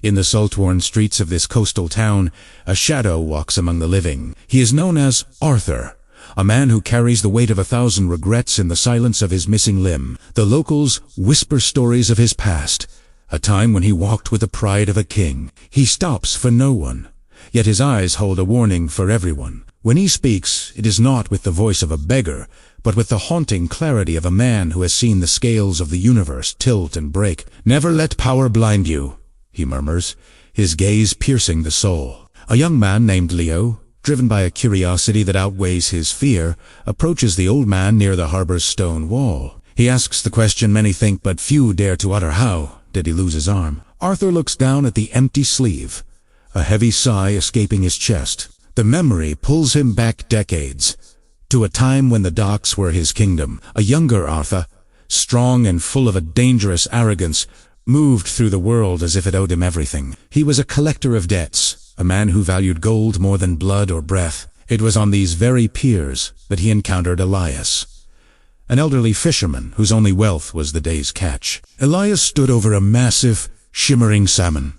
In the salt-worn streets of this coastal town, a shadow walks among the living. He is known as Arthur, a man who carries the weight of 1,000 regrets in the silence of his missing limb. The locals whisper stories of his past, a time when he walked with the pride of a king. He stops for no one, yet his eyes hold a warning for everyone. When he speaks, it is not with the voice of a beggar, but with the haunting clarity of a man who has seen the scales of the universe tilt and break. "Never let power blind you," he murmurs, his gaze piercing the soul. A young man named Leo, driven by a curiosity that outweighs his fear, approaches the old man near the harbor's stone wall. He asks the question many think but few dare to utter: how did he lose his arm? Arthur looks down at the empty sleeve, a heavy sigh escaping his chest. The memory pulls him back decades, to a time when the docks were his kingdom. A younger Arthur, strong and full of a dangerous arrogance, moved through the world as if it owed him everything. He was a collector of debts, a man who valued gold more than blood or breath. It was on these very piers that he encountered Elias, an elderly fisherman whose only wealth was the day's catch. Elias stood over a massive, shimmering salmon,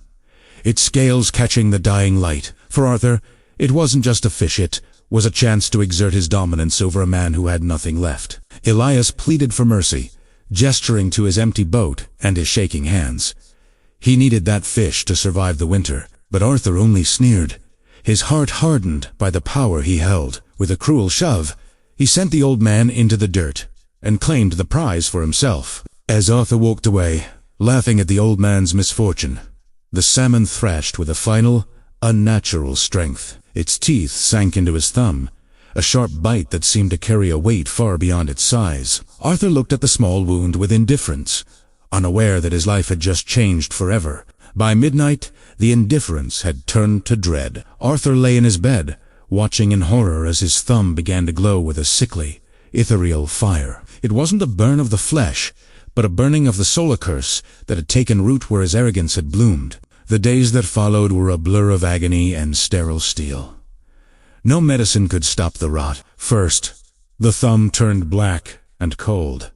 its scales catching the dying light. For Arthur, it wasn't just a fish, it was a chance to exert his dominance over a man who had nothing left. Elias pleaded for mercy, gesturing to his empty boat and his shaking hands. He needed that fish to survive the winter, but Arthur only sneered. His heart hardened by the power he held. With a cruel shove, he sent the old man into the dirt and claimed the prize for himself. As Arthur walked away, laughing at the old man's misfortune, the salmon thrashed with a final, unnatural strength. Its teeth sank into his thumb, a sharp bite that seemed to carry a weight far beyond its size. Arthur looked at the small wound with indifference, unaware that his life had just changed forever. By midnight, the indifference had turned to dread. Arthur lay in his bed, watching in horror as his thumb began to glow with a sickly, ethereal fire. It wasn't a burn of the flesh, but a burning of the solar curse that had taken root where his arrogance had bloomed. The days that followed were a blur of agony and sterile steel. No medicine could stop the rot. First, the thumb turned black and cold,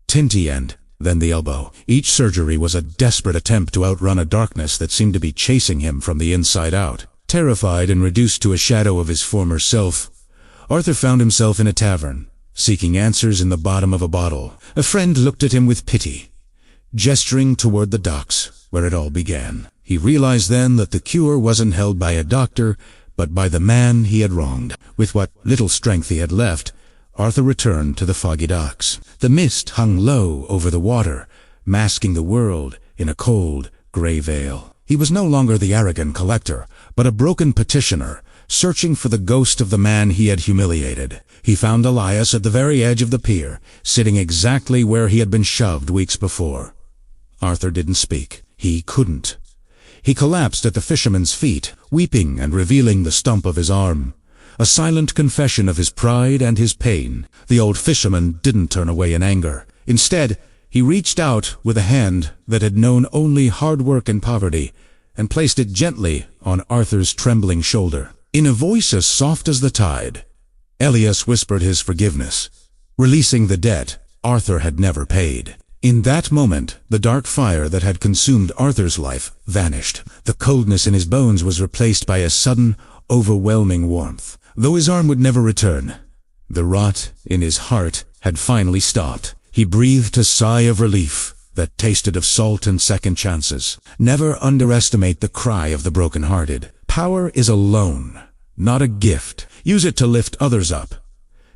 tinty end, then the elbow. Each surgery was a desperate attempt to outrun a darkness that seemed to be chasing him from the inside out. Terrified and reduced to a shadow of his former self, Arthur found himself in a tavern, seeking answers in the bottom of a bottle. A friend looked at him with pity, gesturing toward the docks, where it all began. He realized then that the cure wasn't held by a doctor, but by the man he had wronged. With what little strength he had left, Arthur returned to the foggy docks. The mist hung low over the water, masking the world in a cold, gray veil. He was no longer the arrogant collector, but a broken petitioner, searching for the ghost of the man he had humiliated. He found Elias at the very edge of the pier, sitting exactly where he had been shoved weeks before. Arthur didn't speak. He couldn't. He collapsed at the fisherman's feet, weeping and revealing the stump of his arm, a silent confession of his pride and his pain. The old fisherman didn't turn away in anger. Instead, he reached out with a hand that had known only hard work and poverty, and placed it gently on Arthur's trembling shoulder. In a voice as soft as the tide, Elias whispered his forgiveness, releasing the debt Arthur had never paid. In that moment, the dark fire that had consumed Arthur's life vanished. The coldness in his bones was replaced by a sudden, overwhelming warmth. Though his arm would never return, the rot in his heart had finally stopped. He breathed a sigh of relief that tasted of salt and second chances. Never underestimate the cry of the broken-hearted. Power is a loan, not a gift. Use it to lift others up,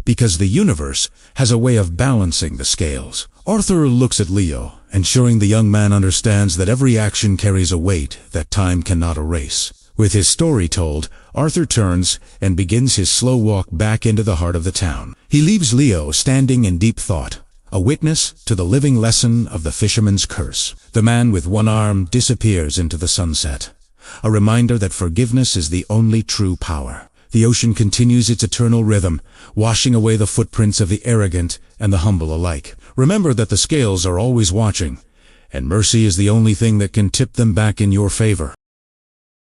because the universe has a way of balancing the scales. Arthur looks at Leo, ensuring the young man understands that every action carries a weight that time cannot erase. With his story told, Arthur turns and begins his slow walk back into the heart of the town. He leaves Leo standing in deep thought, a witness to the living lesson of the fisherman's curse. The man with one arm disappears into the sunset, a reminder that forgiveness is the only true power. The ocean continues its eternal rhythm, washing away the footprints of the arrogant and the humble alike. Remember that the scales are always watching, and mercy is the only thing that can tip them back in your favor.